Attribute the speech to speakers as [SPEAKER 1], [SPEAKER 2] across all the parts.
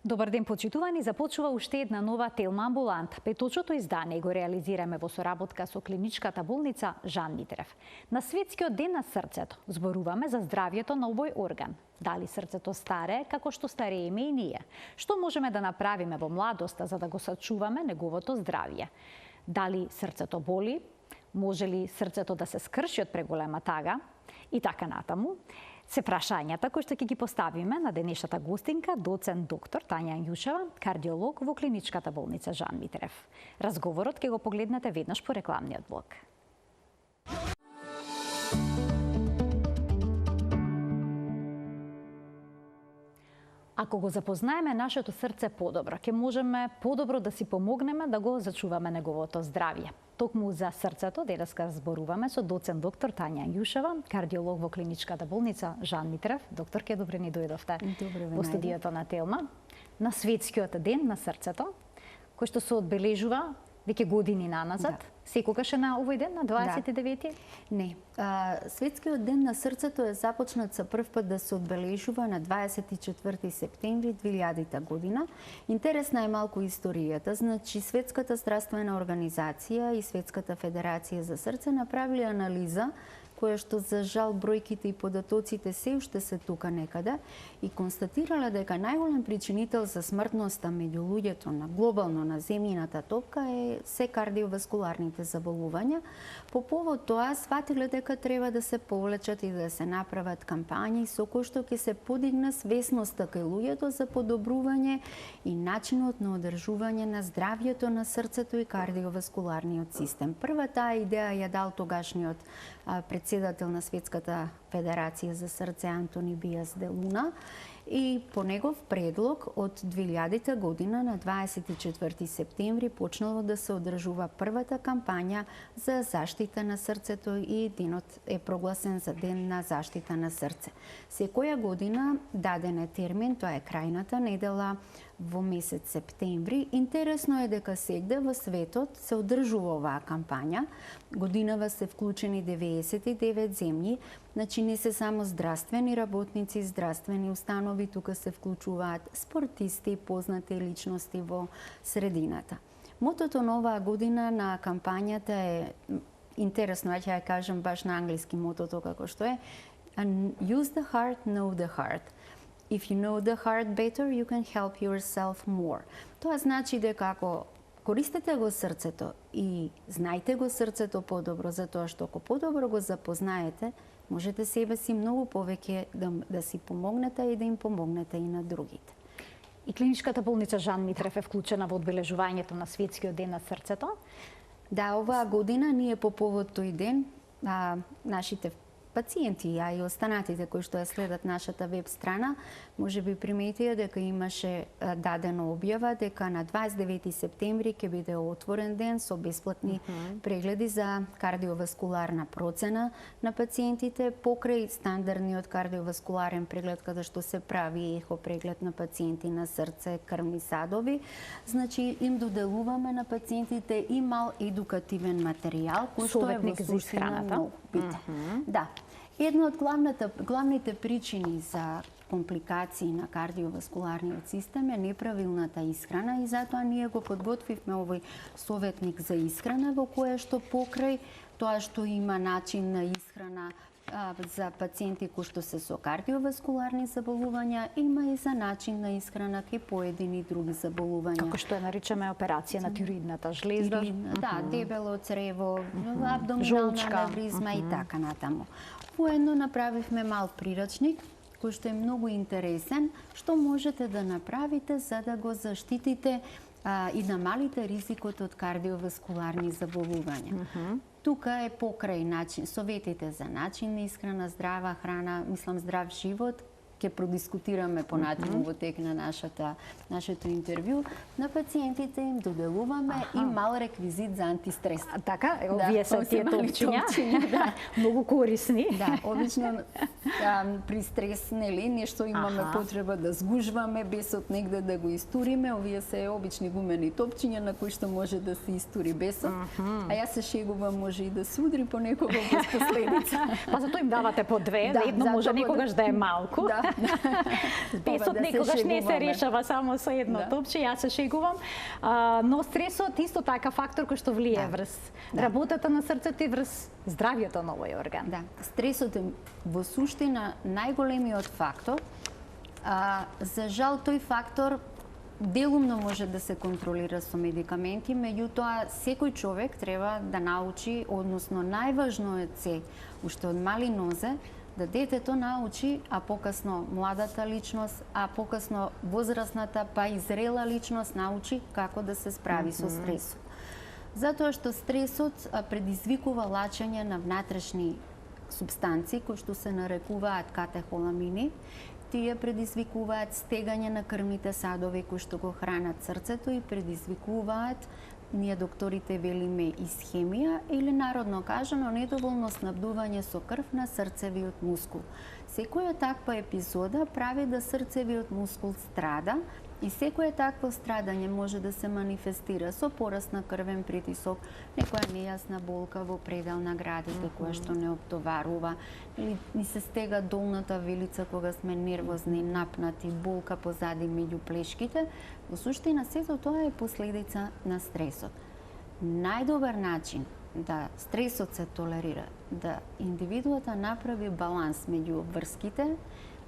[SPEAKER 1] Добар ден, почитувани, започува уште една нова Телма амбулант. Петочото издание го реализираме во соработка со клиничката болница Жан Митрев. На Светскиот ден на срцето зборуваме за здравјето на овој орган. Дали срцето старее, како што старееме и ние? Што можеме да направиме во младоста за да го сачуваме неговото здравје? Дали срцето боли? Може ли срцето да се скрши од преголема тага? И така натаму. Се прашањата кои што ќе ги поставиме на денешната гостинка, доцент доктор Тања Јушева, кардиолог во клиничката болница Жан Митрев. Разговорот ќе го погледнете веднаш по рекламниот блок. Ако го запознаеме нашето срце подобро, ќе можеме подобро да си помогнеме да го зачуваме неговото здравје. Токму за срцето денеска зборуваме со доцент доктор Тања Јушева, кардиолог во клиничката болница Жан Митрев. Докторке, добре ни дојдовте во студиото на Телма. На Светскиот ден на срцето, кој што се одбележува веќе години наназад. Секогаш е на овој ден, на 29-ти?
[SPEAKER 2] Не. Светскиот ден на срцето е започнат за прв пат да се одбележува на 24 септември 2000 година. Интересна е малку историјата. Значи, Светската здравствена организација и Светската федерација за срце направили анализа која што за жал бројките и податоците се уште се тука некаде и констатирала дека најголем причинител за смртноста меѓу луѓето на глобално на земјината топка е се кардиоваскуларните заболувања. По повод тоа сватиле дека треба да се повлечат и да се направат кампањи со кои што ќе се подигне свесноста кај луѓето за подобрување и начинот на одржување на здравјето на срцето и кардиоваскуларниот систем. Прва таа идеја ја дал тогашниот председател на Светската федерација за срце Антони Биас де Луна и по негов предлог од 2000 година на 24 септември почнало да се одржува првата кампања за заштита на срцето и денот е прогласен за ден на заштита на срце. Секоја година даден е термин, тоа е крајната недела во месец септември. Интересно е дека сегде во светот се одржува оваа кампања. Годинава се вклучени 99 земји, значи не се само здравствени работници, здравствени установи, тука се вклучуваат спортисти, познати личности во средината. Мотото на оваа година на кампањата е интересно, ќе ја кажам баш на англиски мотото како што е Use the heart, know the heart. If you know the heart better, you can help yourself more. Тоа значи дека ако користите го срцето и знаете го срцето подобро, затоа што ако подобро го запознаете, можете себе си многу повеќе да си помогнете и да им помогнете и на другите.
[SPEAKER 1] И клиничката болница Жан Митрев е вклучена во одбележувањето на Светскиот ден на срцето?
[SPEAKER 2] Да, оваа година ние по повод тој ден нашите пациенти, а и останатите кои што ја следат нашата веб страна, може би приметија дека имаше дадена објава дека на 29 септември ќе биде отворен ден со бесплатни прегледи за кардиоваскуларна процена на пациентите покрај стандардниот кардиоваскуларен преглед каде што се прави ехо преглед на пациенти на срце, крвни садови. Значи им доделуваме на пациентите и мал едукативен материјал кој што е во суштина многу битен. Да. Една од главните причини за компликации на кардиоваскуларниот систем е неправилната исхрана и затоа ние го подготвивме овој советник за исхрана во која што покрај тоа што има начин на исхрана за пациенти кои што се со кардиоваскуларни заболувања, има и за начин на исхрана кај поедини други заболувања.
[SPEAKER 1] Како што ја наричаме операција на тироидната жлезда.
[SPEAKER 2] Да, дебело црево, абдоминална аневризма и така натаму. Поедно направивме мал прирачник кој што е многу интересен, што можете да направите за да го заштитите и намалите ризикот од кардиоваскуларни заболувања. Тука е покрај советите за начин на исхрана, здрава храна, мислам здрав живот, ќе продискутираме понатаму во тек на нашето интервју, на пациентите им доделуваме и мал реквизит за антистрес.
[SPEAKER 1] Така, овие се тие топчиња, многу корисни.
[SPEAKER 2] Да, обично при стрес, нели, нешто имаме потреба да сгужваме без од негде да го истуриме, овие се обични гумени топчиња на кои што може да се истури бесот, а јас се шегувам, може и да се удри по некого без последица.
[SPEAKER 1] Па затоа им давате по две, да едно може некогаш да е малку.
[SPEAKER 2] Да,
[SPEAKER 1] Песот
[SPEAKER 2] да се
[SPEAKER 1] некогаш не се
[SPEAKER 2] шегуваме.
[SPEAKER 1] решава само со едно
[SPEAKER 2] Да.
[SPEAKER 1] топче, јас се шегувам. Но стресот исто така фактор кој што влие врз работата на срцето и врз здравјето на овој орган.
[SPEAKER 2] Да, стресот е во суштина најголемиот фактор. За жал тој фактор делумно може да се контролира со медикаменти, меѓутоа секој човек треба да научи, односно најважно е се уште од мали нозе да детето научи, а покасно младата личност, а покасно возрастната па и зрела личност научи како да се справи со стресот. Затоа што стресот предизвикува лачење на внатрешни субстанции кои што се нарекуваат катехоламини. Тие предизвикуваат стегање на крвните садови кои што го хранат срцето и предизвикуваат, ние докторите велиме, исхемија или народно кажано недоволно снабдување со крв на срцевиот мускул. Секоја таква епизода прави да срцевиот мускул страда и секое такво страдање може да се манифестира со пораст на крвен притисок, некоја нејасна болка во предел на градите која што не оптоварува, или ни се стега долната вилица кога сме нервозни, напнати, болка позади меѓу плешките. Во суштина сето тоа е последица на стресот. Најдобар начин да стресот се толерира, да индивидуата направи баланс меѓу врските,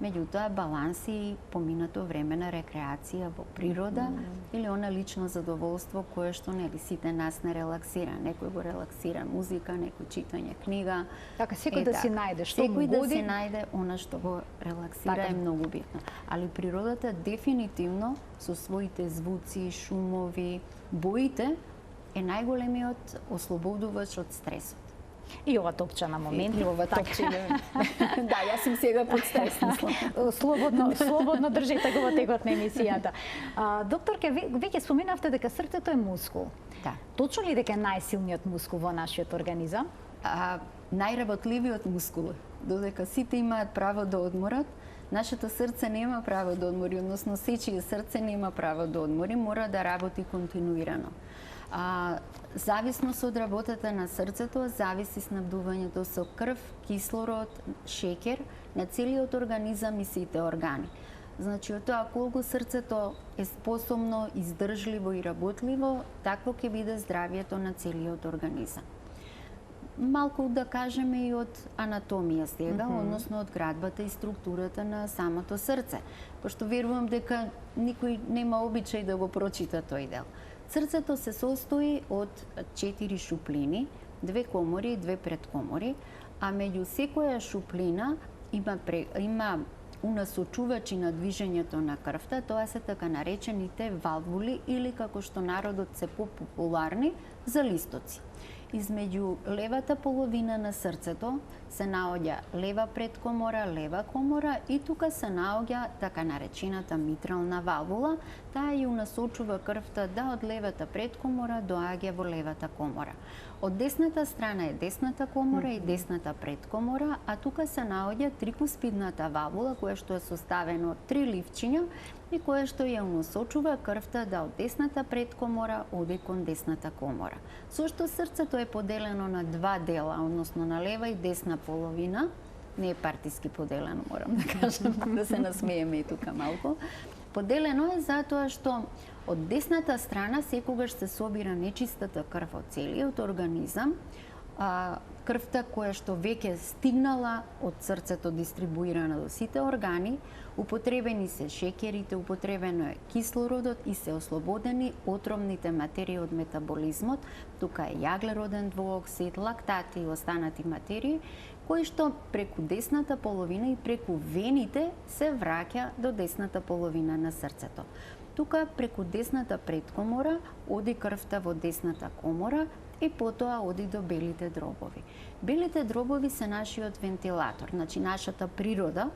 [SPEAKER 2] меѓутоа баланс и поминато време на рекреација во природа или она лично задоволство кое што нели сите нас не релаксира. Некој го релаксира музика, некој читање книга.
[SPEAKER 1] Така, секој да си најде што му
[SPEAKER 2] Секој да
[SPEAKER 1] годи.
[SPEAKER 2] си најде она што го релаксира
[SPEAKER 1] Така.
[SPEAKER 2] е многу битно. Али природата дефинитивно со своите звуци, шумови, боите е најголемиот ослободувач од стресот.
[SPEAKER 1] И ова топча на момент.
[SPEAKER 2] И ова топче. Да, јас сум сега под стрес, мислам.
[SPEAKER 1] Слободно држите го во текот на емисијата. Докторке, веќе споменавте дека срцето е мускул.
[SPEAKER 2] Да.
[SPEAKER 1] Точно ли дека е најсилниот мускул во нашиот организам?
[SPEAKER 2] Најработливиот мускул, додека сите имаат право да одморат, нашето срце нема право да одмори, односно сечие срце нема право да одмори, мора да работи континуирано. Зависност од работата на срцето, зависи снабдувањето со крв, кислород, шеќер на целиот организам и сите органи. Значи, од тоа колку срцето е способно, издржливо и работливо, такво ќе биде здравјето на целиот организам. Малку да кажеме и од анатомија сега, односно од градбата и структурата на самото срце, пошто верувам дека никој нема обичај да го прочита тој дел. Срцето се состои од 4 шуплини, 2 комори и 2 предкомори, а меѓу секоја шуплина има унасочувачи на движењето на крвта, тоа се така наречените валвули или како што народот се популарни, залистоци. Измеѓу левата половина на срцето се наоѓа лева предкомора, лева комора и тука се наоѓа така наречената митрална валвула, таа ја унасочува крвта да од левата предкомора доаѓа во левата комора. Од десната страна е десната комора и десната предкомора, а тука се наоѓа трикуспидната валвула која што е составена од 3 ливчиња и која што ја унасочува крвта да од десната предкомора оди кон десната комора. Со што срцето е поделено на 2 дела, односно на лева и десна половина, не е партиски поделено, морам да кажам, да се насмееме и тука малку. Поделено е затоа што од десната страна секогаш се собира нечистата крв од целиот организам, крвта која што веќе стигнала од срцето дистрибуирана до сите органи, употребени се шеќерите, употребено е кислородот и се ослободени отровните материи од метаболизмот, тука е јаглероден двуоксид, лактати и останати материи, кои што преку десната половина и преку вените се враќа до десната половина на срцето. Тука преку десната предкомора оди крвта во десната комора и потоа оди до белите дробови. Белите дробови се нашиот вентилатор, значи нашата природа,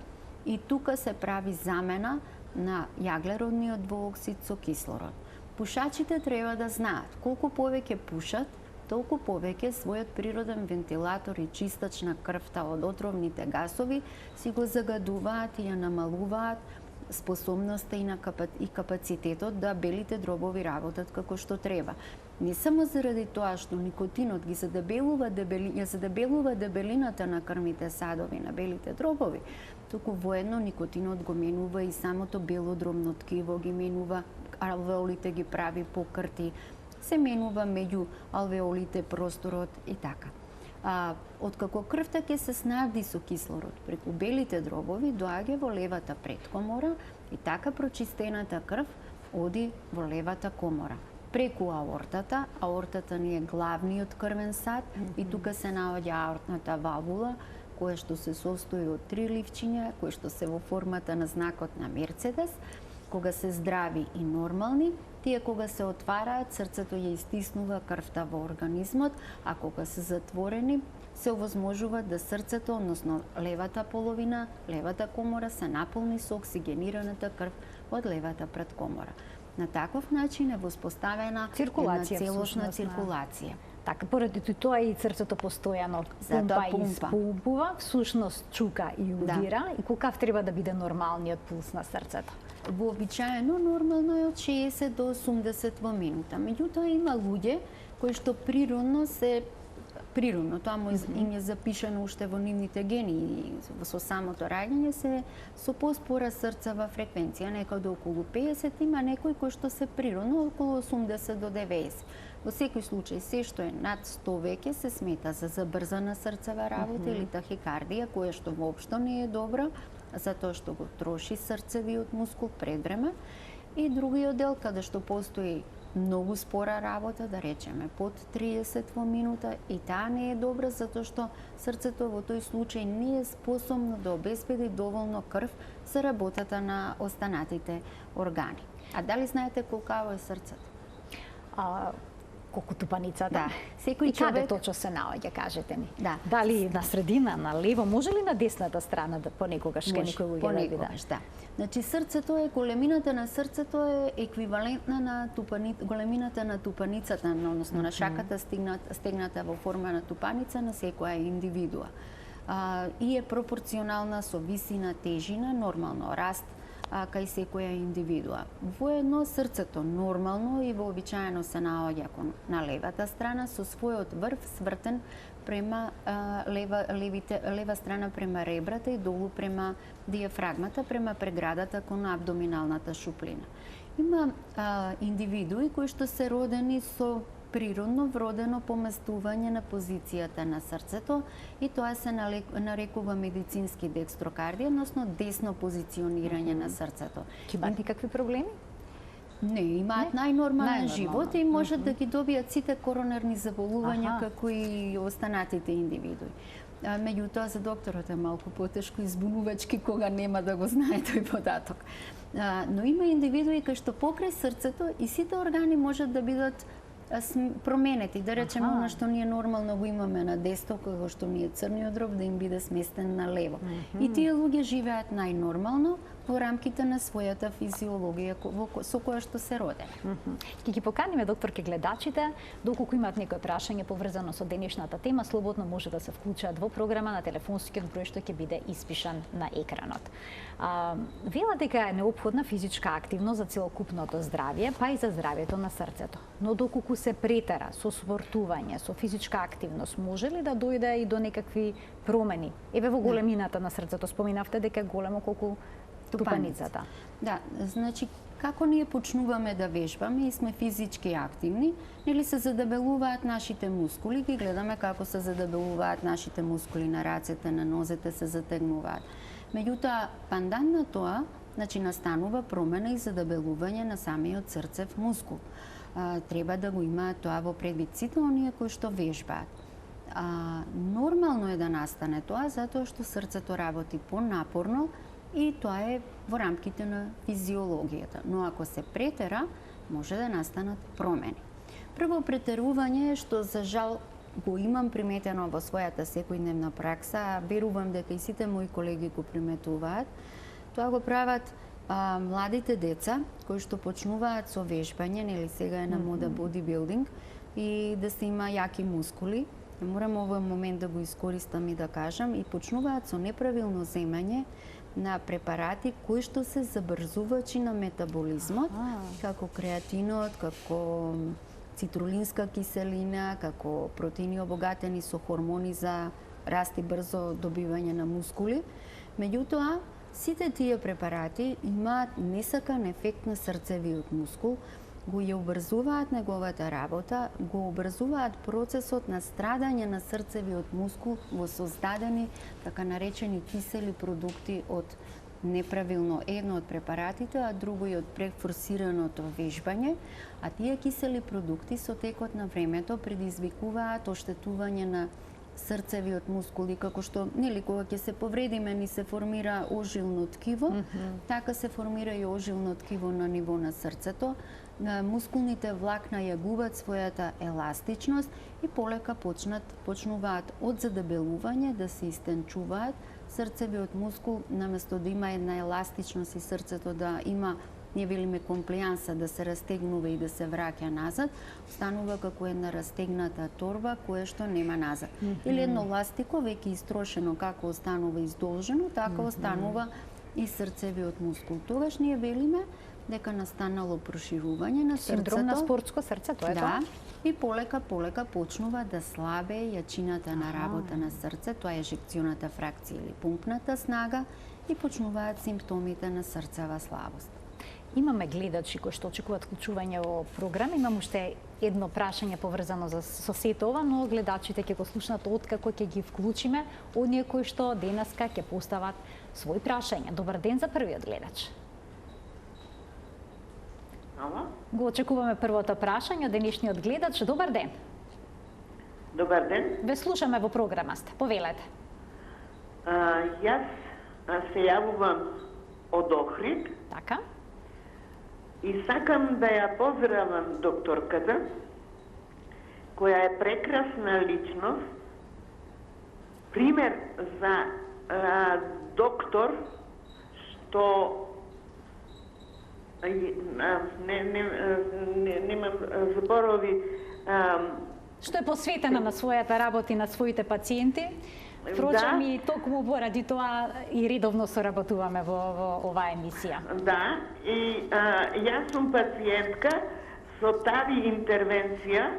[SPEAKER 2] и тука се прави замена на јаглеродниот двуоксид со кислород. Пушачите треба да знаат колку повеќе пушат, толку повеќе својот природен вентилатор и чистач на крвта од отровните гасови си го загадуваат и ја намалуваат способноста и капацитетот да белите дробови работат како што треба. Не само заради тоа што никотинот ги задебелува дебелината на крвните садови, на белите дробови, туку воедно никотинот го менува и самото бело дробно ткиво, ги менува алвеолите, ги прави покрти, се менува меѓу алвеолите просторот и така. Откако крвта ќе се снабди со кислород преку белите дробови, доаѓа во левата предкомора и така прочистената крв оди во левата комора. Преку аортата, аортата ни е главниот крвен сад и тука се наоѓа аортната валвула, која што се состои од 3 ливчиња, кои што се во формата на знакот на Мерцедес. Кога се здрави и нормални, тие кога се отвараат, срцето ја истиснува крвта во организмот, а кога се затворени, се овозможува да срцето, односно левата половина, левата комора, се наполни со оксигенираната крв од левата предкомора. На таков начин е воспоставена една целосна циркулација.
[SPEAKER 1] Така, поради тоа и срцето постојано пумпа и испумпува, всушност чука и удира. И колкав треба да биде нормалниот пулс на срцето?
[SPEAKER 2] Вообичаено нормално е од 60 до 80 во минута. Меѓутоа има луѓе кои што природно, тоа им е запишано уште во нивните гени, со самото раѓање се со поспора срцева фреквенција, некаде околу 50, има некои кои што се природно околу 80 до 90. Во секој случај, се што е над 100 веќе се смета за забрзана срцева работа или тахикардија, која што воопшто не е добра, затоа што го троши срцевиот мускул пред време. И другиот дел, каде што постои многу спора работа, да речеме под 30 во минута, и таа не е добра, затоа што срцето во тој случај не е способно да обезбеди доволно крв за работата на останатите органи. А дали знаете колкаво е срцето?
[SPEAKER 1] Колку тупаницата?
[SPEAKER 2] Да.
[SPEAKER 1] Секој човек... каде точно се наоѓа, кажете ми?
[SPEAKER 2] Да.
[SPEAKER 1] Дали на средина, на лево, може ли на десната страна да понекогаш ке некој луѓе да види?
[SPEAKER 2] Да. Значи срцето е, големината на срцето е еквивалентна на големината на тупаницата, односно на шаката стегната во форма на тупаница на секоја индивидуа. И е пропорционална со висина, тежина, нормално раст кај секоја индивидуа. Воедно срцето нормално и вообичаено се наоѓа на левата страна со својот врв свртен према лева страна према ребрата и долу према диафрагмата, према преградата кон абдоминалната шуплина. Има индивидуи кои што се родени со природно вродено поместување на позицијата на срцето и тоа се нарекува медицински декстрокардија, односно десно позиционирање на срцето.
[SPEAKER 1] Ќе имаат никакви проблеми?
[SPEAKER 2] Не, имаат најнормален живот и можат да ги добијат сите коронарни заболувања како и останатите индивидуи. Меѓутоа за докторот е малку потешко и збунувачки кога нема да го знае тој податок. Но има индивидуи кои што покрај срцето и сите органи можат да бидат променети, да речеме она што ние нормално го имаме на десно, кога што ни е црниот дроб, да им биде сместен на лево. И тие луѓе живеат најнормално во рамките на својата физиологија со која што се родени.
[SPEAKER 1] Ќе ги поканиме, докторке, гледачите, доколку имаат некој прашање поврзано со денешната тема, слободно може да се вклучат во програма на телефонскиот број што ќе биде испишан на екранот. Вела дека е неопходна физичка активност за целокупното здравје, па и за здравјето на срцето. Но доколку се претера со спортување, со физичка активност, може ли да дојде и до некакви промени? Еве во големината на срцето споминавте дека е големо колку тупаницата.
[SPEAKER 2] Да, значи како ние почнуваме да вежбаме и сме физички активни, нели се задебелуваат нашите мускули, ги гледаме како се задебелуваат нашите мускули на рацете, на нозете се затегнуваат. Меѓутоа, пандан на тоа, значи настанува промена и задебелување на самиот срцев мускул. Треба да го имаат тоа во предвид сите оние кои што вежбаат. Нормално е да настане тоа затоа што срцето работи понапорно и тоа е во рамките на физиологијата. Но ако се претера, може да настанат промени. Прво претерување е што за жал го имам приметено во својата секојдневна пракса, верувам дека и сите мои колеги го приметуваат. Тоа го прават младите деца кои што почнуваат со вежбање, нели сега е на мода бодибилдинг и да се има јаки мускули. Морам овој момент да го искористам и да кажам, и почнуваат со неправилно земање на препарати кои што се забрзувачи на метаболизмот, како креатинот, како цитрулинска киселина, како протеини обогатени со хормони за раст и брзо добивање на мускули. Меѓутоа, сите тие препарати имаат несакан ефект на срцевиот мускул, го ја убрзуваат неговата работа, го убрзуваат процесот на страдање на срцевиот мускул во создадени така наречени кисели продукти од неправилно едно од препаратите, а друго и од префорсираното вежбање, а тие кисели продукти со текот на времето предизвикуваат оштетување на срцевиот мускул и како што нели кога ќе се повредиме ни се формира ожилно ткиво, така се формира и ожилно ткиво на ниво на срцето. Мускулните влакна ја губат својата еластичност и полека почнуваат од задебелување да се истенчуваат. Срцевиот мускул наместо да има една еластичност и срцето да има, ние велиме комплианса, да се растегнува и да се враќа назад, станува како една растегната торба која што нема назад. Или едно ластико веќе истрошено како останува издолжено, така останува и срцевиот мускул. Тогаш ние велиме дека настанало проширување на срцето.
[SPEAKER 1] Синдром на спортско срце, тоа е тоа?
[SPEAKER 2] И полека почнува да слабе јачината на работа на срце, тоа е ежекционата фракција или пумпната снага, и почнуваат симптомите на срцева слабост.
[SPEAKER 1] Имаме гледачи кои што очекуваат вклучување во програма. Имам уште едно прашање поврзано со сето ова, но гледачите ќе го слушнат откако ќе ги вклучиме оние кои што денеска ќе постават свој прашања. Добар ден за првиот гледач.
[SPEAKER 3] Ало?
[SPEAKER 1] Го очекуваме првото прашање од денешниот гледач. Добар ден.
[SPEAKER 3] Добар ден.
[SPEAKER 1] Ве слушаме во програмаста. Повелете.
[SPEAKER 3] Јас се јавувам од Охрид.
[SPEAKER 1] Така.
[SPEAKER 3] И сакам да ја поздравам докторката, која е прекрасна личност, пример за доктор, што немам зборови.
[SPEAKER 1] Што е посветена на својата работа и на своите пациенти. Впрочем, и токму поради тоа и редовно соработуваме во оваа емисија.
[SPEAKER 3] Да, и јас сум пациентка со тави интервенција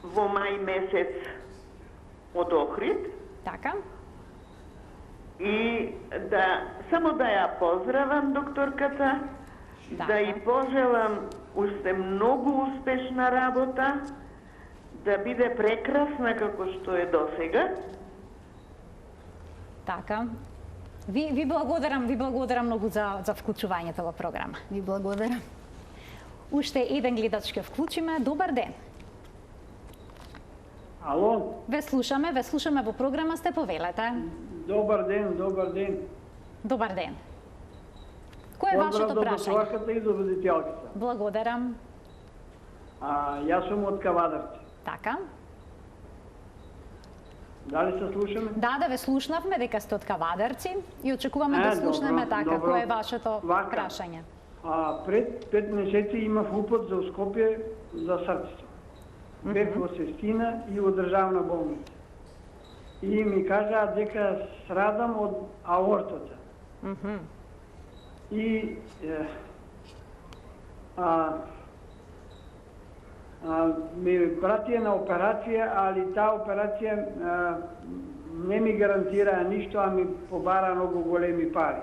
[SPEAKER 3] во мај месец од Охрид.
[SPEAKER 1] Така.
[SPEAKER 3] И само да ја поздравам докторката, да ја пожелам уште многу успешна работа, да биде прекрасна како што е досега.
[SPEAKER 1] Така. Ви благодарам многу за вклучувањето во програма.
[SPEAKER 2] Ви благодарам.
[SPEAKER 1] Уште еден гледач ќе вклучиме. Добар ден.
[SPEAKER 4] Ало?
[SPEAKER 1] Ве слушаме во програма, сте, повелете.
[SPEAKER 4] Добар ден, добар ден.
[SPEAKER 1] Добар ден. Кој е вашето прашање?
[SPEAKER 4] Поздрав до докторката и до родителката.
[SPEAKER 1] Благодарам.
[SPEAKER 4] Јас сум од Кавадарци.
[SPEAKER 1] Така.
[SPEAKER 4] Дали се слушаме?
[SPEAKER 1] Да, ве слушнавме дека сте од Кавадарци и очекуваме да слушнеме така. Кој е вашето прашање?
[SPEAKER 4] Пред 5 месеци имав упат за Скопје за срцето. Бев во Сестина и во државна болница. И ми кажаа дека страдам од аортата. И ми пратија на операција, али таа операција не ми гарантира ништо, а ми побара многу големи пари.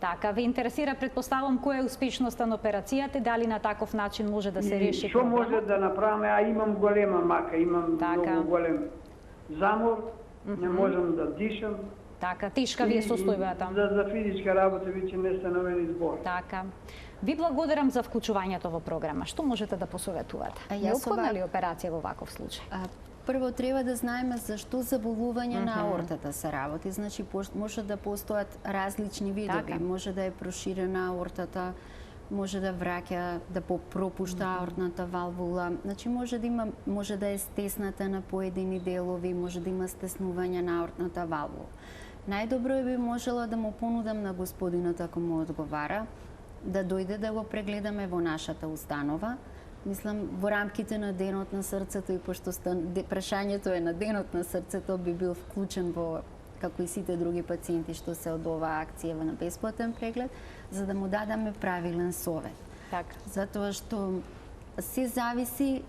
[SPEAKER 1] Така, ве интересира, предпоставам, која е успешноста на операцијата, дали на таков начин може да се реши
[SPEAKER 4] проблемот?
[SPEAKER 1] проблемот?
[SPEAKER 4] Што може да направиме? Имам голема мака, имам многу голем замор, не можам да дишам.
[SPEAKER 1] Така, тешка ви е состојбата.
[SPEAKER 4] За физичка работа веќе не становени збор.
[SPEAKER 1] Така. Ви благодарам за вклучувањето во програма. Што можете да посоветувате? Неопходна ли операција во ваков случај?
[SPEAKER 2] Прво треба да знаеме зашто заболување на аортата се работи. Значи може да постојат различни видови.
[SPEAKER 1] Така.
[SPEAKER 2] Може да е проширена аортата, може да враќа, да пропушта аортната валвула. Значи може да е стесната на поедини делови, може да има стеснување на аортната валвула. Најдобро би можела да му понудам на господинот, ако му одговара, да дојде да го прегледаме во нашата установа. Мислам, во рамките на Денот на срцето, и пошто прашањето е на Денот на срцето, би бил вклучен во, како и сите други пациенти што се од оваа акција на бесплатен преглед, за да му дадаме правилен совет.
[SPEAKER 1] Така.
[SPEAKER 2] Затоа што се зависи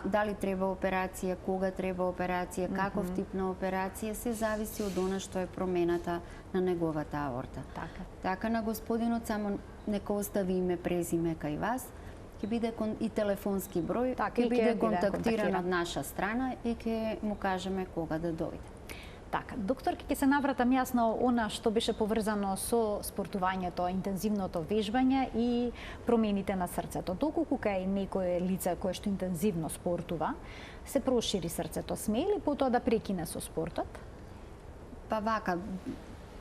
[SPEAKER 2] дали треба операција, кога треба операција, каков тип на операција, се зависи од она што е промената на неговата аорта. Така на господинот само нека остави име, презиме кај вас, ќе биде и телефонски број, ќе биде контактиран од наша страна и ќе му кажеме кога да дојде.
[SPEAKER 1] Така, докторки, ќе се навратам јас на она што беше поврзано со спортувањето, интензивното вежбање и промените на срцето. Доколку кај некое лице кое што интензивно спортува, се прошири срцето, сме ли потоа да прекине со спортот?
[SPEAKER 2] Па вака,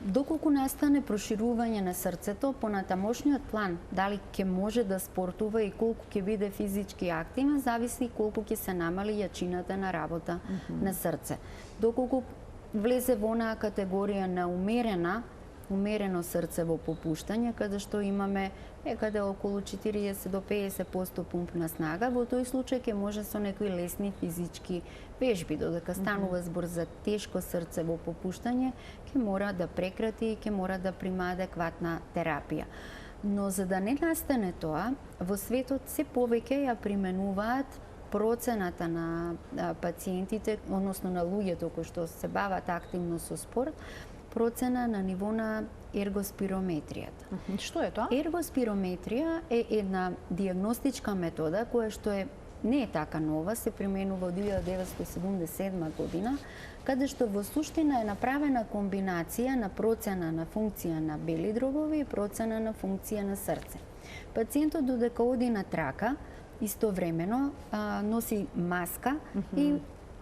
[SPEAKER 2] доколку настане проширување на срцето, по натамошниот план, дали ќе може да спортува и колку ќе биде физички активен, зависи колку ќе се намали јачината на работа на срце. Доколку влезе во онаа категорија на умерено срцево попуштање, каде што имаме некаде околу 40 до 50% пумпна снага, во тој случај ќе може со некои лесни физички вежби, додека станува збор за тешко срцево попуштање, ќе мора да прекрати и ќе мора да прима адекватна терапија. Но за да не настане тоа, во светот се повеќе ја применуваат процената на пациентите, односно на луѓето кои што се бават активно со спорт, процена на ниво на ергоспирометријата.
[SPEAKER 1] Што е тоа?
[SPEAKER 2] Ергоспирометрија е една диагностичка метода која што не е така нова, се применува од 1977 година, каде што во суштина е направена комбинација на процена на функција на бели дробови и процена на функција на срце. Пациентот додека оди на трака, истовремено носи маска и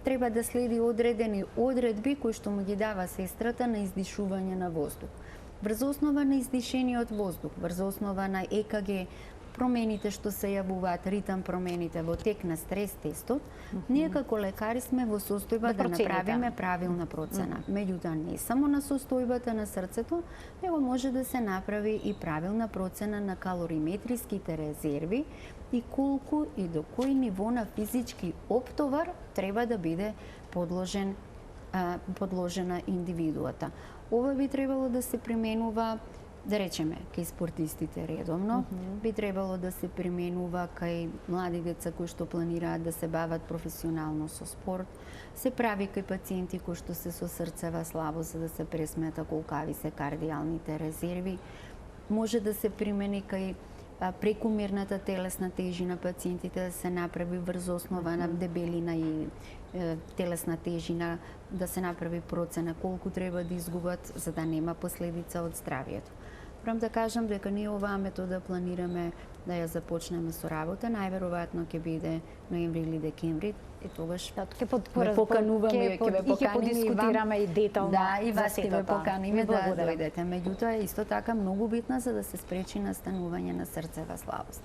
[SPEAKER 2] треба да следи одредени одредби кои што му ги дава сестрата на издишување на воздух. Врз основа на издишениот воздух, врз основа на ЕКГ, промените што се јавуваат, ритам промените во тек на стрес тестот, ние како лекари сме во состојба да направиме правилна процена. Меѓутоа, не само на состојбата на срцето, него може да се направи и правилна процена на калориметриските резерви и колку и до кој ниво на физички оптовар треба да биде подложена индивидуата. Ова би требало да се применува, да речеме, кај спортистите редовно, би требало да се применува кај млади деца кои што планираат да се бават професионално со спорт, се прави кај пациенти кои што се со срцева слабост за да се пресмета колкави се кардијалните резерви, може да се примени кај прекумерната телесна тежина пациентите да се направи врз основа на дебелина и телесна тежина, да се направи процена колку треба да изгубат за да нема последица од здравието. Морам да кажам дека ние оваа метода планираме да ја започнеме со работа, најверојатно ќе биде ноември или декември, и тогаш ќе покануваме,
[SPEAKER 1] ќе подискутираме и детално.
[SPEAKER 2] Да, и вас ќе ве поканиме да дојдете. Меѓутоа е исто така многу битна за да се спречи настанување на срцева слабост.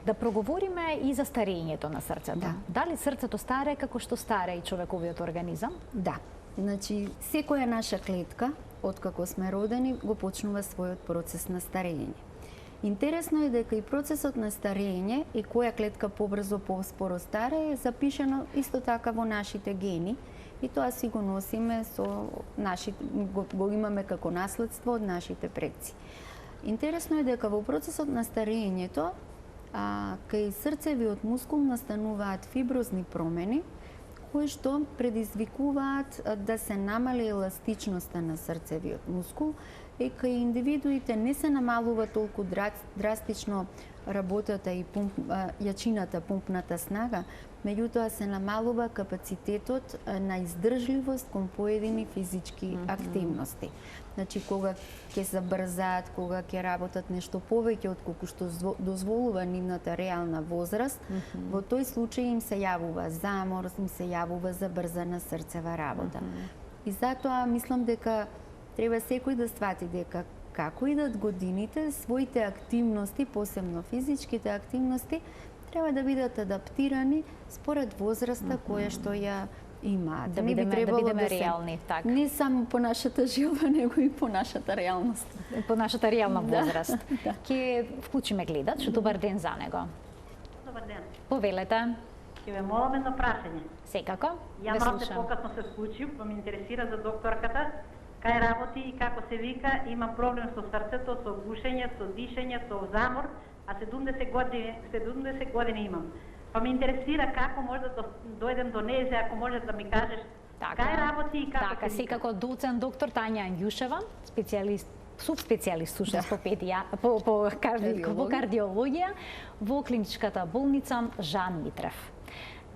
[SPEAKER 1] Да проговориме и за старењето на срцето.
[SPEAKER 2] Да.
[SPEAKER 1] Дали срцето старе како што старе и човековиот организам?
[SPEAKER 2] Да. Значи, секоја наша клетка, откако сме родени, го почнува својот процес на старење. Интересно е дека и процесот на старење и која клетка побрзо, поспоро старее е запишено исто така во нашите гени и тоа си го носиме со нашите, го имаме како наследство од нашите предци. Интересно е дека во процесот на старењето кај срцевиот мускул настануваат фиброзни промени кои што предизвикуваат да се намали еластичноста на срцевиот мускул и кај индивидуите не се намалува толку драстично работата и јачината, пумпната снага, меѓутоа се намалува капацитетот на издржливост кон поедини физички активности. Значи, кога ќе забрзаат, кога ќе работат нешто повеќе од колку што дозволува нивната реална возраст, во тој случај им се јавува замор, им се јавува забрзана срцева работа. И затоа мислам дека треба секој да свати дека како идат годините, своите активности, посебно физичките активности, треба да бидат адаптирани според возраста која што ја имаат.
[SPEAKER 1] Да бидеме реални, така.
[SPEAKER 2] Не само по нашата желба, него и по нашата реалност.
[SPEAKER 1] По нашата реална возраст. Ќе вклучиме гледач, добар ден за него.
[SPEAKER 5] Добар ден.
[SPEAKER 1] Повелете.
[SPEAKER 5] Ќе ве молам едно прашање.
[SPEAKER 1] Секако.
[SPEAKER 5] Ја малку покасно се вклучив, па ме интересира за докторката, кај работи и како се вика, имам проблем со срцето, со гушење, со дишење, со замор, а 70 години имам. Па ме интересира како може да дојдем до незе, ако може да ми кажеш кај работи и како
[SPEAKER 1] Така, секако доцент доктор Тања Ангјушева, специјалист, субспецијалист всушност по кардиологија во клиничката болница Жан Митрев.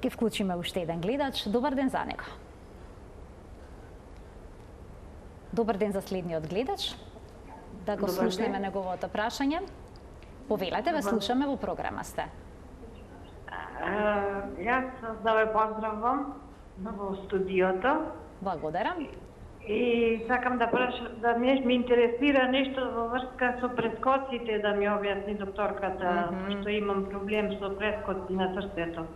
[SPEAKER 1] Ке вклучиме уште еден гледач. Добар ден за него. Добар ден за следниот гледач. Да го слушнеме неговото прашање. Повелете, ве слушаме, во програма сте.
[SPEAKER 6] Јас да ве поздравам во студиото.
[SPEAKER 1] Благодарам.
[SPEAKER 6] И сакам да прашам, да ме интересира нешто во врска со прескоците, да ми објасни докторката, што имам проблем со прескоци на срцето.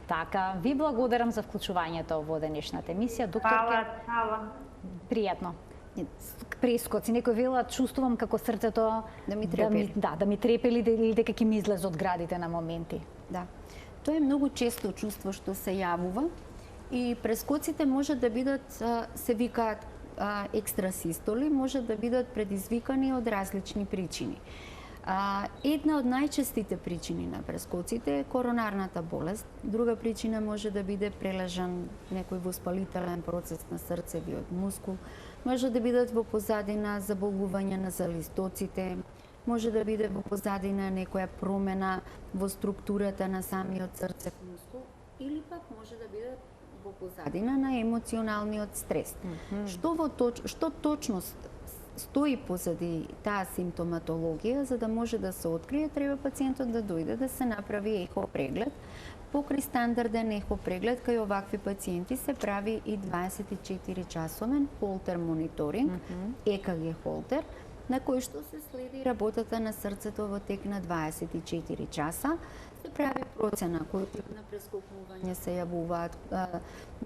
[SPEAKER 1] Така, ви благодарам за вклучувањето во денешната емисија. Докторке,
[SPEAKER 6] Фала.
[SPEAKER 1] пријатно. Прескоци, некој вела, чувствувам како срцето
[SPEAKER 2] Да ми трепели.
[SPEAKER 1] Да ми трепели или дека ќе ми излезе од градите на моменти.
[SPEAKER 2] Да. Тоа е многу често чувство што се јавува и прескоците може да бидат, се викаат екстрасистоли, може да бидат предизвикани од различни причини. Една од најчестите причини на прескоците е коронарната болест. Друга причина може да биде прележан некој воспалителен процес на срцевиот мускул. Може да бидат во позадина заболување на залистоците, може да биде во позадина некоја промена во структурата на самиот срцев мускул или пак може да биде во позадина на емоционалниот стрес. Што точно стои позади таа симптоматологија, за да може да се открие, треба пациентот да дојде да се направи ехо преглед. Покрај стандарден ехо преглед, кај овакви пациенти се прави и 24-часовен холтер мониторинг, ЕКГ холтер, на кој што се следи работата на срцето во тек на 24 часа. Се прави процена кој тип на прескокнување се јавуваат,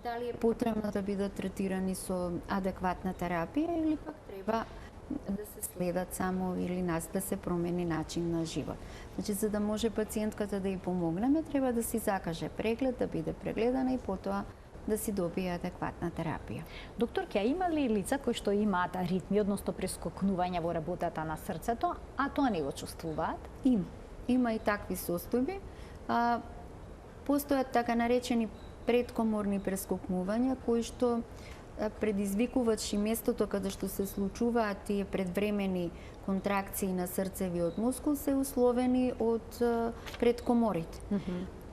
[SPEAKER 2] дали е потребно да бидат третирани со адекватна терапија или пак треба да се следат само или да се промени начин на живот. Значи, за да може пациентката да ја помогнеме, треба да си закаже преглед, да биде прегледана и потоа да си добие адекватна терапија.
[SPEAKER 1] Доктор, ќе има ли лица кои што имаат аритми, односно прескокнувања во работата на срцето, а тоа не го чувствуваат?
[SPEAKER 2] Има и такви состојби. Постојат така наречени предкоморни прескокнувања кои што предизвикуваат местото каде што се случуваат тие предвремени контракции на срцевиот мускул се условени од предкоморите.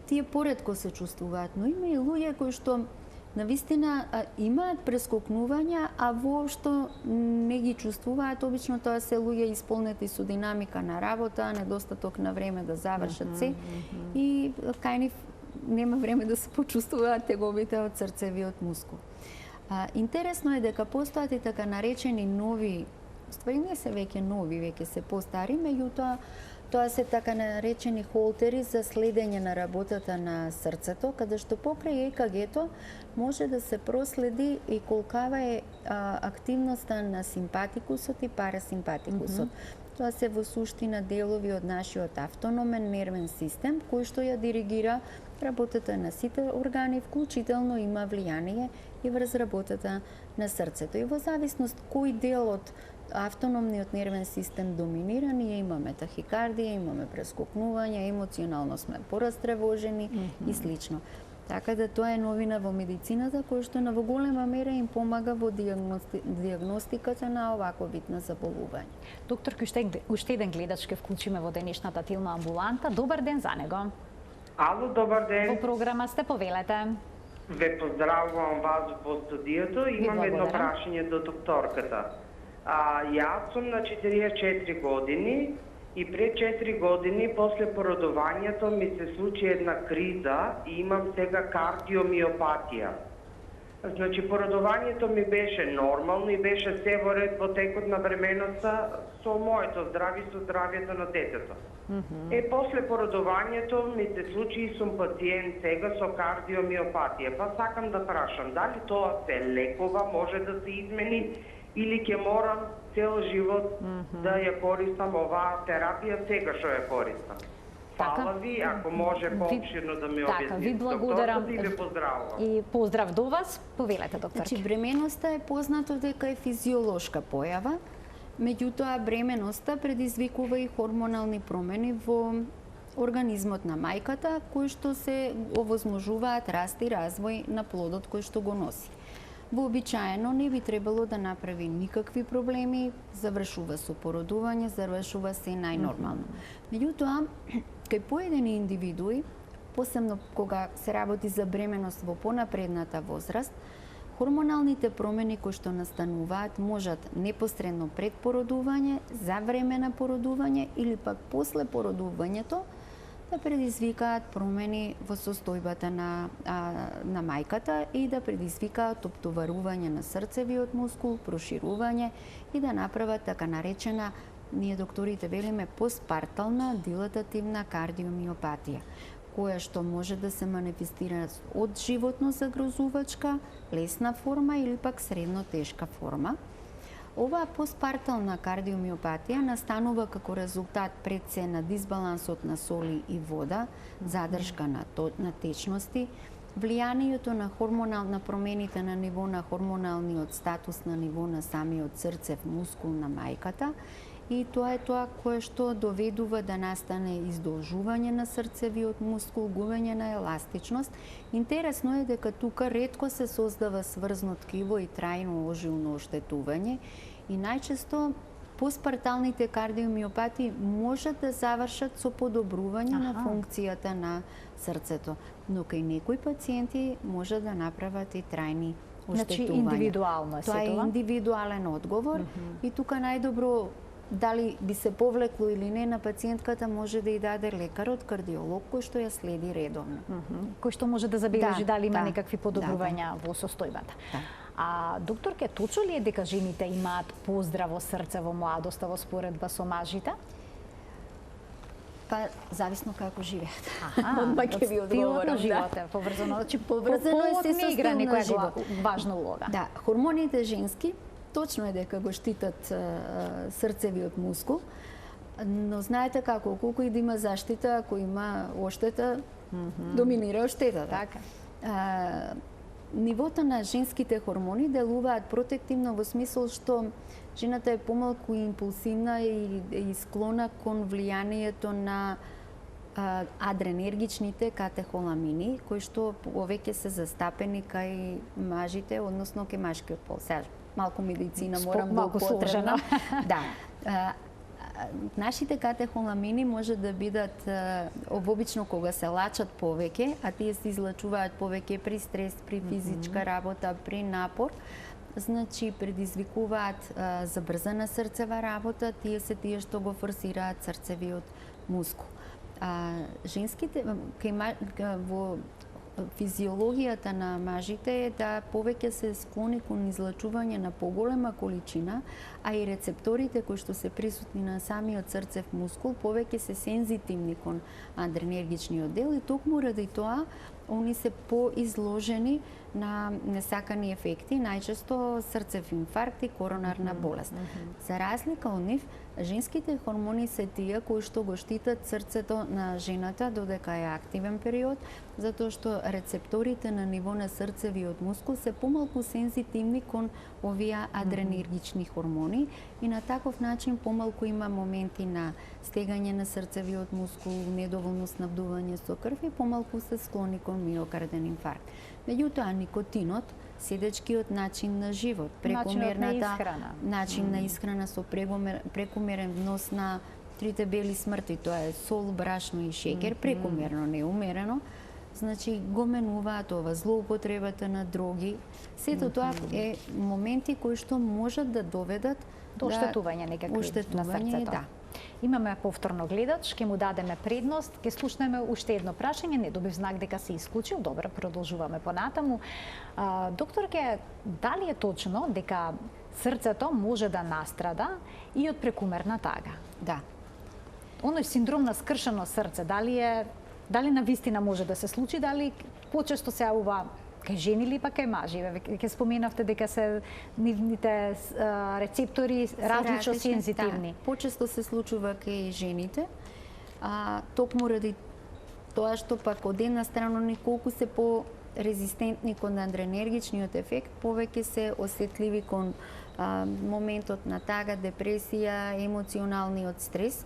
[SPEAKER 2] Тие поретко се чувствуваат, но има и луѓе кои што навистина имаат прескокнувања, а воопшто не ги чувствуваат. Обично тоа се луѓе исполнети со динамика на работа, недостаток на време да завршат се и кај нив нема време да се почувствуваат тегобите од срцевиот мускул. Интересно е дека постојат и така наречени нови, ствари не се веќе нови, веќе се постари, меѓутоа тоа се така наречени холтери за следење на работата на срцето, каде што покрај ЕКГ-то може да се проследи и колкава е активноста на симпатикусот и парасимпатикусот. Тоа се во суштина делови од нашиот автономен нервен систем, кој што ја диригира работата на сите органи, вклучително има влијание и врз работата на срцето. И во зависност кој дел од автономниот нервен систем доминира, ние имаме тахикардија, имаме прескокнување, емоционално сме порастревожени и слично. Така да тоа е новина во медицината која што на во голема мера им помага во диагностиката на овакво вид на заболување.
[SPEAKER 1] Доктор, уште еден гледач ке вклучиме во денешната Телма амбуланта. Добар ден за него.
[SPEAKER 7] Ало, добар ден.
[SPEAKER 1] Во програма сте, повелете.
[SPEAKER 7] Ве поздравувам вас во студиото. Имам едно прашање до докторката. Јас сум на 44 години и пред 4 години после породувањето ми се случи една криза и имам сега кардиомиопатија. Значи, породувањето ми беше нормално и беше се во ред во текот на временоста со моето здравје и со здравјето на детето. После породувањето ми се случи и сум пациент сега со кардиомиопатија. Па сакам да прашам, дали тоа се лекува, може да се измени или ќе морам цел живот да ја користам оваа терапија сега што ја користам? Фала ви, ако може поопширно да ми објасните.
[SPEAKER 1] Така, ви благодарам
[SPEAKER 7] и ви поздравувам.
[SPEAKER 1] И поздрав до вас. Повелете, докторке.
[SPEAKER 2] Значи, бременоста е познато дека е физиолошка појава, меѓутоа бременоста предизвикува и хормонални промени во организмот на мајката, кои што се овозможуваат раст и развој на плодот кој што го носи. Вообичаено не би требало да направи никакви проблеми, завршува со породување, завршува се најнормално. Меѓутоа, кај поедини индивидуи, посебно кога се работи за бременост во понапредната возраст, хормоналните промени кои што настануваат можат непосредно пред породување, за време на породување или пак после породувањето да предизвикаат промени во состојбата на мајката и да предизвикаат оптоварување на срцевиот мускул, проширување и да направат така наречена, ние докторите велиме, постпартална дилатативна кардиомиопатија, која што може да се манифестира од животно загрозувачка, лесна форма или пак средно тешка форма. Оваа постпартална кардиомиопатија настанува како резултат пред се на дисбалансот на соли и вода, задршка на течности, влијанието на промените на ниво на хормоналниот статус на ниво на самиот срцев мускул на мајката, и тоа е тоа кое што доведува да настане издолжување на срцевиот мускул, губење на еластичност. Интересно е дека тука ретко се создава сврзно ткиво и трајно ожилно оштетување и најчесто постпарталните кардиомиопатии можат да завршат со подобрување на функцијата на срцето, но кај некои пациенти може да направат и трајни оштетувања.
[SPEAKER 1] Значи индивидуално е се
[SPEAKER 2] тоа? Тоа е индивидуален одговор и тука најдобро дали би се повлекло или не на пациентката може да ја даде лекарот, кардиолог, кој што ја следи редовно.
[SPEAKER 1] Кој што може да забележи дали има некакви подобрувања во состојбата. А докторке, точно ли е дека жените имаат поздраво срце во младоста во споредба со мажите?
[SPEAKER 2] Па, зависно како живеат.
[SPEAKER 1] Одма ќе ви одговорам. Живот е поврзано, значи поврзано е се со стил на живот. Важна улога.
[SPEAKER 2] Да, хормоните женски точно е дека го штитат срцевиот мускул, но знаете како, колку и да има заштита, ако има оштета, доминира оштетата.
[SPEAKER 1] Така.
[SPEAKER 2] Нивото на женските хормони делуваат протективно во смисол што жената е помалку импулсивна и склона кон влијанието на адренергичните катехоламини, кои што повеќе се застапени кај мажите, односно кај машкиот пол. Сега, малку медицина морам да употребам. Да. Нашите катехоламини може да бидат обично кога се лачат повеќе, а тие се излачуваат повеќе при стрес, при физичка работа, при напор. Значи предизвикуваат забрзана срцева работа, тие се тие што го форсираат срцевиот мускул. Женските во физиологијата на мажите е да повеќе се склони кон излачување на поголема количина, а и рецепторите кои што се присутни на самиот срцев мускул повеќе се сензитивни кон адренергичниот дел и токму ради тоа они се поизложени на несакани ефекти, најчесто срцев инфаркт и коронарна болест. За разлика од нив, женските хормони се тие кои што го штитат срцето на жената додека е активен период, затоа што рецепторите на ниво на срцевиот мускул се помалку сензитивни кон овие адренергични хормони и на таков начин помалку има моменти на стегање на срцевиот мускул, недоволно снабдување со крв и помалку се склони кон миокарден инфаркт. Меѓутоа, никотинот, седечкиот начин на живот, прекомерната начин на исхрана со прекомерен внос на трите бели смрти, тоа е сол, брашно и шеќер, прекомерно, неумерено, значи го менуваат ова, злоупотребата на дроги. Сето тоа е моменти кои што можат да доведат
[SPEAKER 1] до оштетување некакви на срцето.
[SPEAKER 2] Да.
[SPEAKER 1] Имаме повторно гледач, ќе му дадеме предност, ќе слушнеме уште едно прашање, не добив знак дека се исклучил, добро, продолжуваме понатаму. Докторке, дали е точно дека срцето може да настрада и од прекумерна тага?
[SPEAKER 2] Да.
[SPEAKER 1] Оној синдром на скршено срце, дали на вистина може да се случи, дали почесто се јавува кај жени или па кај мажи? Ке споменавте дека се нивните рецептори различно сензитивни.
[SPEAKER 2] Да, почесто се случува кај жените, токму ради тоа што пак од една страна неколку се по-резистентни кон адренергичниот ефект, повеќе се осетливи кон моментот на тага, депресија, емоционалниот стрес.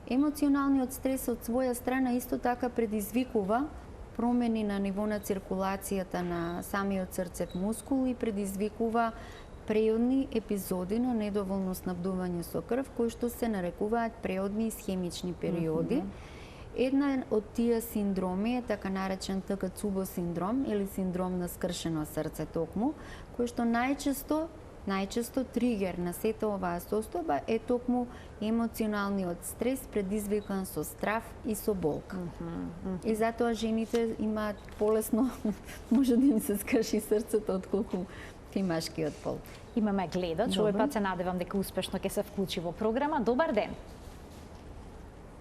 [SPEAKER 2] Емоционалниот стрес од своја страна исто така предизвикува промени на ниво на циркулацијата на самиот срцев мускул и предизвикува преодни епизоди на недоволно снабдување со крв, кои што се нарекуваат преодни исхемични периоди. Една од тие синдроми е така наречен Такацубо синдром или синдром на скршено срце токму, кој што најчесто тригер на сета оваа состојба е токму емоционалниот стрес предизвикан со страф и со болка. И затоа жените имаат полесно може да им се скрши срцето отколку кај машкиот пол.
[SPEAKER 1] Имаме гледач, овој пат се надевам дека успешно ќе се вклучи во програма. Добар ден.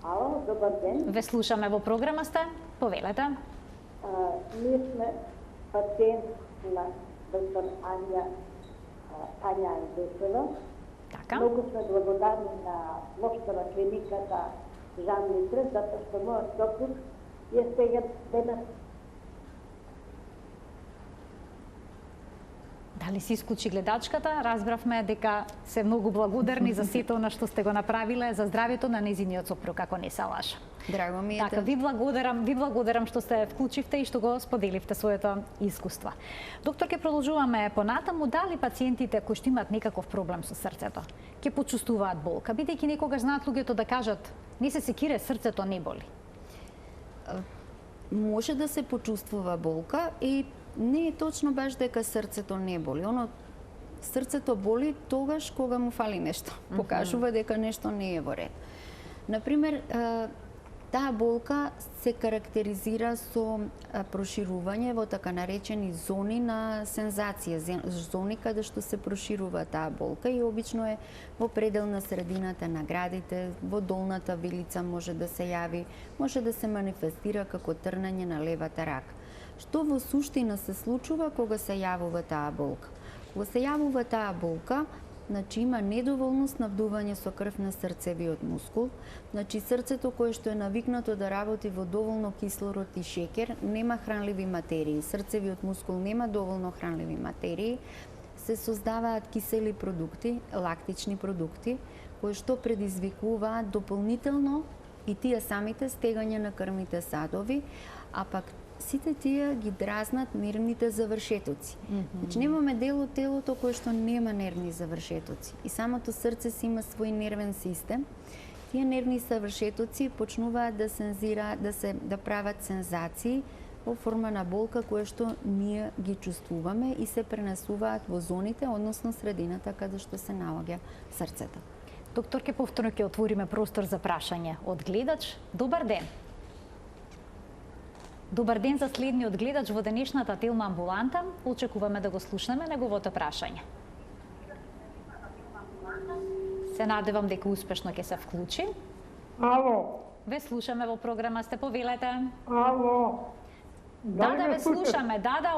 [SPEAKER 8] Ало, добар ден.
[SPEAKER 1] Ве слушаме во програма сте. Повелете.
[SPEAKER 8] Ние сме пациент на доктор Ања Андесова.
[SPEAKER 1] Така.
[SPEAKER 8] Многу сме благодарни на воштова клиниката Жан Митрев, затоа што мојот сопруг е сега денес.
[SPEAKER 1] Дали си исклучи гледачката? Разбравме дека се многу благодарни за сето она што сте го направиле за здравјето на незиниот сопруг, ако не се лажа.
[SPEAKER 2] Драго ми е.
[SPEAKER 1] Така, ви благодарам што сте вклучивте и што го споделивте своето искуство. Доктор, ќе продолжуваме понатаму. Дали пациентите кои што имаат некаков проблем со срцето ќе почувствуваат болка, бидејќи некогаш знаат луѓето да кажат не се секире, срцето не боли?
[SPEAKER 2] Може да се почувствува болка и не е точно баш дека срцето не боли. Срцето боли тогаш кога му фали нешто. Покажува дека нешто не е во ред. Например, таа болка се карактеризира со проширување во така наречени зони на сензација, зони каде што се проширува таа болка и обично е во пределна средината на градите, во долната вилица може да се јави, може да се манифестира како трнање на левата рака. Што во суштина се случува кога се јавува таа болка? Кога се јавува таа болка, значи има недоволно снабдување со крв на срцевиот мускул, значи срцето кое што е навикнато да работи во доволно кислород и шеќер, нема хранливи материи. Срцевиот мускул нема доволно хранливи материи, се создаваат кисели продукти, лактични продукти, кои што предизвикуваат дополнително и тие самите стегање на крвните садови, а пак сите тие ги дразнат нервните завршетоци. Значи немаме дел од телото кој што нема нервни завршетоци. И самото срце си има свој нервен систем. Тие нервни завршетоци почнуваат да сензираат, да прават сензации во форма на болка која што ние ги чувствуваме и се пренесуваат во зоните, односно средината каде што се наоѓа срцето.
[SPEAKER 1] Доктор, ке повторно ќе отвориме простор за прашање од гледач. Добар ден. Добар ден за следниот гледач во денешната Телма амбуланта. Очекуваме да го слушнеме неговото прашање. Се надевам дека успешно ќе се вклучи.
[SPEAKER 4] Ало.
[SPEAKER 1] Ве слушаме во програма, сте, повелете.
[SPEAKER 4] Ало.
[SPEAKER 1] Да, ве слушаме. Да,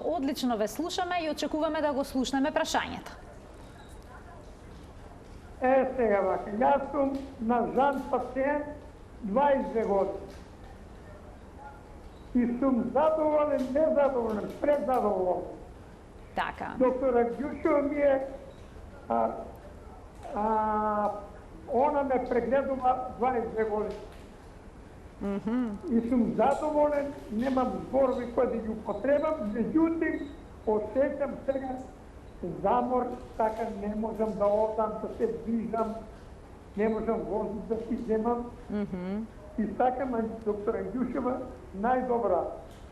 [SPEAKER 1] одлично ве слушаме и очекуваме да го слушнеме прашањето.
[SPEAKER 4] Сега вака, јас сум на Жан пациент 22 години. И сум задоволен, незадоволен, презадоволен.
[SPEAKER 1] Така.
[SPEAKER 4] Доктора Ѓушо ми е, она ме прегледува 22 години. И сум задоволен, немам зборови кои да ги употребам, меѓутоа осеќам сега замор, така не можам да одам, да се движам, не можам воздух да си земам. И сакам доктора Ѓушева најдобра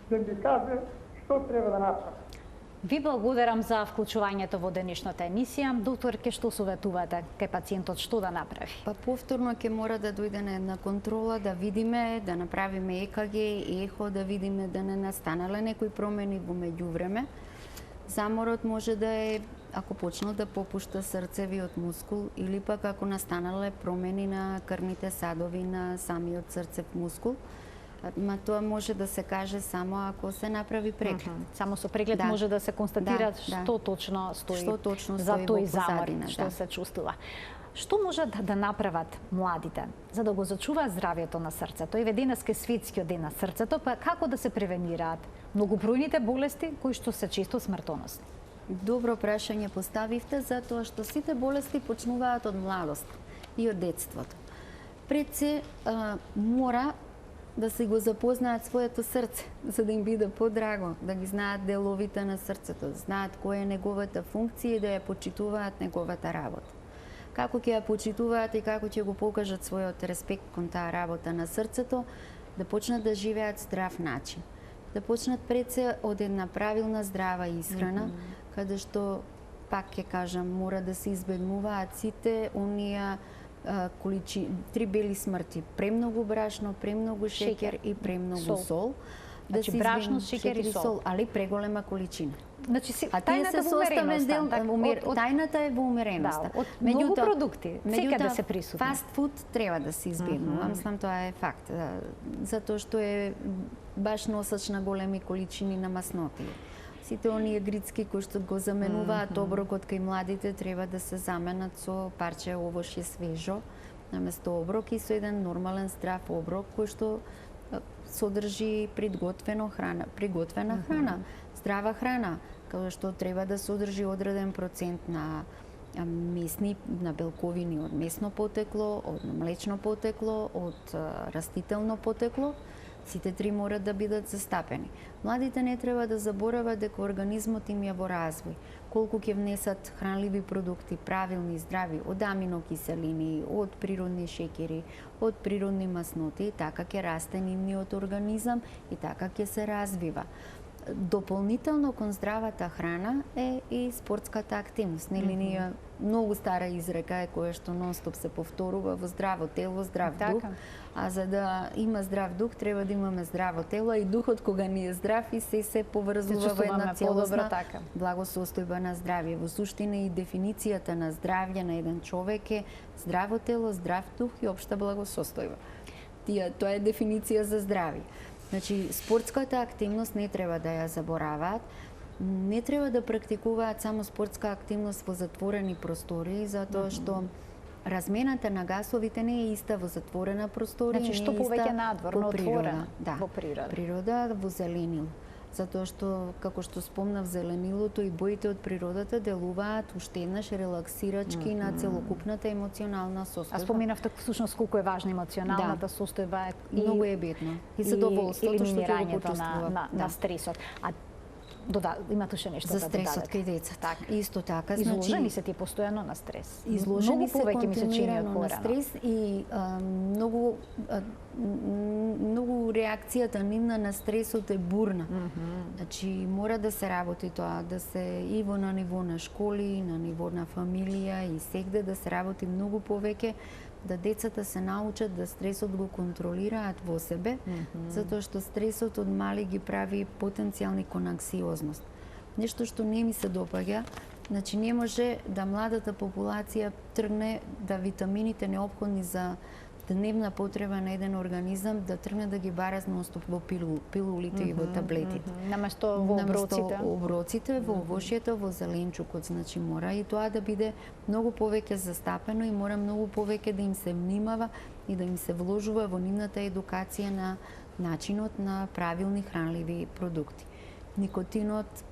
[SPEAKER 4] да ми каже што треба да направам.
[SPEAKER 1] Ви благодарам за вклучувањето во денешната емисија. Доктор, ке што советувате кај пациентот што да направи?
[SPEAKER 2] Па повторно ќе мора да дојде на една контрола, да видиме, да направиме ЕКГ, ехо, да видиме да не настанале некои промени во меѓувреме. Заморот може да е ако почнал да попушта срцевиот мускул или пак ако настанале промени на крвните садови на самиот срцев мускул. Ма тоа може да се каже само ако се направи преглед.
[SPEAKER 1] Само со преглед може да се констатира што точно стои за тој замор, што се чувствува. Што можат да направат младите за да го зачуваат здравјето на срцето? Еве денес е светскиот ден на срцето, па како да се превенираат многобројните болести кои што се често смртоносни?
[SPEAKER 2] Добро прашање поставивте, затоа што сите болести почнуваат од младост и од детството. пред се мора да се го запознаат своето срце, за да им биде подраго, да ги знаат деловите на срцето, да знаат која е неговата функција и да ја почитуваат неговата работа. Како ќе ја почитуваат и како ќе го покажат својот респект кон таа работа на срцето, да почнат да живеат здрав начин. Да почнат пред се од една правилна здрава исхрана, каде што, пак ќе кажам, мора да се избегнуваат сите оние три бели смрти, премногу брашно, премногу шеќер и премногу сол.
[SPEAKER 1] Значи брашно, шеќер и сол,
[SPEAKER 2] али преголема количина.
[SPEAKER 1] Значи
[SPEAKER 2] тајната е во умереноста.
[SPEAKER 1] Од многу продукти, секаде се присутни.
[SPEAKER 2] Фаст фуд треба да се избегнува, мислам тоа е факт, затоа што е баш носач на големи количини на масноти. Сите оние грицки кои што го заменуваат оброкот кај младите треба да се заменат со парче овошје свежо, наместо оброк и со еден нормален здрав оброк кој што содржи приготвена храна, здрава храна, каде што треба да содржи одреден процент на месни, на белковини од месно потекло, од млечно потекло, од растително потекло. Сите три морат да бидат застапени. Младите не треба да заборават дека организмот им е во развој. Колку ќе внесат хранливи продукти, правилни, здрави, од аминокиселини, од природни шеќери, од природни масноти, така ќе расте нивниот организам и така ќе се развива. Дополнително кон здравата храна е и спортската активност. Нели ние многу стара изрека е која што нонстоп се повторува: во здраво тело, здрав дух. А за да има здрав дух, треба да имаме здраво тело, и духот кога ни е здрав и се поврзува во една целосна благосостојба на здравје. Во суштина и дефиницијата на здравје на еден човек е здраво тело, здрав дух и општа благосостојба. Тоа е дефиниција за здравје. Значи, спортската активност не треба да ја забораваат. Не треба да практикуваат само спортска активност во затворени простории, затоа што размената на гасовите не е иста во затворена просторија,
[SPEAKER 1] значи, што повеќе надвор, но отворена во природа.
[SPEAKER 2] Природа во зеленило. Затоа што, како што спомнав, зеленилото и боите од природата делуваат уште еднаш релаксирачки на целокупната емоционална состојба.
[SPEAKER 1] А споминавте всушност колку е важна емоционалната состојба
[SPEAKER 2] и многу е битно. И задоволството што ќе го почувствува
[SPEAKER 1] на стресот. Имате уште нешто
[SPEAKER 2] за стресот кај децата. Исто така,
[SPEAKER 1] изложени се тие постојано на стрес.
[SPEAKER 2] Изложени се континуирано на стрес и многу реакцијата нивна на стресот е бурна. Значи мора да се работи тоа, да се и на ниво на школи, на ниво на фамилија и сегде да се работи многу повеќе, да децата се научат да стресот го контролираат во себе, затоа што стресот од мали ги прави потенцијални кон анксиозност. Нешто што не ми се допаѓа, значи не може да младата популација тргне да витамините неопходни за дневна потреба на еден организам да тргне да ги бара нонстоп во пилулите и во таблетите.
[SPEAKER 1] Наместо во
[SPEAKER 2] оброците, во овошјето, во зеленчукот. Значи мора и тоа да биде многу повеќе застапено и мора многу повеќе да им се внимава и да им се вложува во нивната едукација на начинот на правилни хранливи продукти. Никотинот,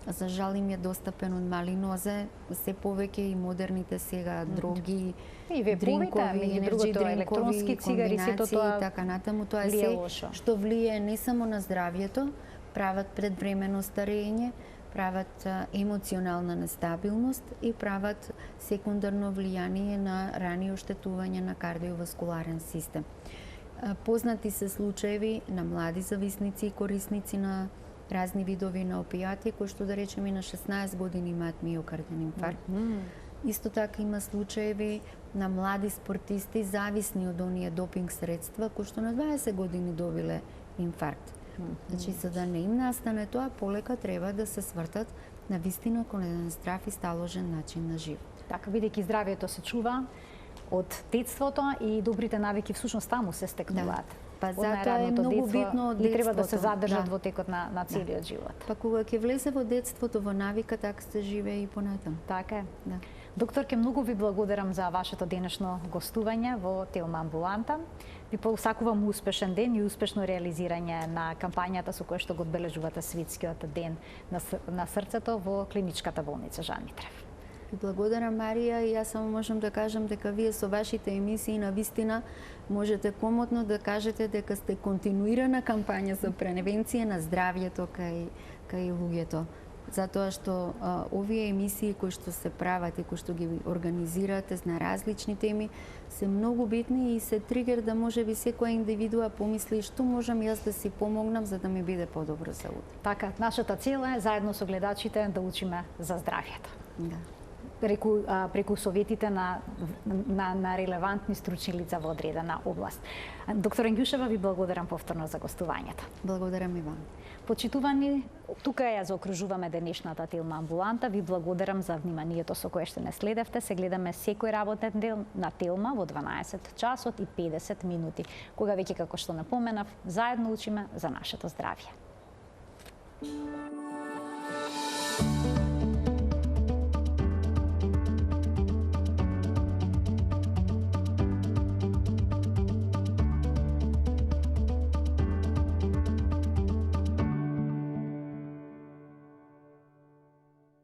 [SPEAKER 2] за жал, им е достапен од мали нозе, се повеќе и модерните сега дроги, дринкови, енерджи дринкови, комбинации и така натаму. Тоа е се што влие не само на здравјето, прават предвремено старење, прават емоционална нестабилност и прават секундарно влијание на рани оштетување на кардиоваскуларен систем. Познати се случаеви на млади зависници и корисници на разни видови на опијати, кои што да речеме на 16 години имаат миокарден инфаркт. Исто така има случаеви на млади спортисти зависни од оние допинг средства, кои што на 20 години добиле инфаркт. Значи, за да не им настане тоа, полека треба да се свртат на вистина кон еден здрав и сталожен начин на живот.
[SPEAKER 1] Така, бидејќи здравјето се чува од детството и добрите навики всушност таму се стекнуваат.
[SPEAKER 2] Па затоа е многу битно од детството.
[SPEAKER 1] И треба да се задржат во текот на целиот живот.
[SPEAKER 2] Па кога ќе влезе во детството, во навика, така се живее и понатаму.
[SPEAKER 1] Така е. Докторке, многу ви благодарам за вашето денешно гостување во Телма амбуланта. Ви посакувам успешен ден и успешно реализирање на кампањата со која што го одбележувате Светскиот ден на срцето во Клиничката болница Жан Митрев.
[SPEAKER 2] Ви благодарам, Марија, и јас само можам да кажам дека вие со вашите емисии на вистина можете комотно да кажете дека сте континуирана кампања за превенција на здравјето кај луѓето. Затоа што овие емисии кои што се прават и кои што ги организирате на различни теми се многу битни и се тригер да може би секоја индивидуа помисли што можам јас да си помогнам за да ми биде подобро за утре.
[SPEAKER 1] Така, нашата цел е заедно со гледачите да учиме за здравјето.
[SPEAKER 2] Да.
[SPEAKER 1] Преку советите на релевантни стручни лица во одредена област. Доктор Ангјушева, ви благодарам повторно за гостувањето.
[SPEAKER 2] Благодарам и вам.
[SPEAKER 1] Почитувани, тука ја заокружуваме денешната Телма амбуланта. Ви благодарам за вниманието со кое што не следевте. Се гледаме секој работен дел на Телма во 12 часот и 50 минути, кога веќе, како што напоменав, заедно учиме за нашето здравје.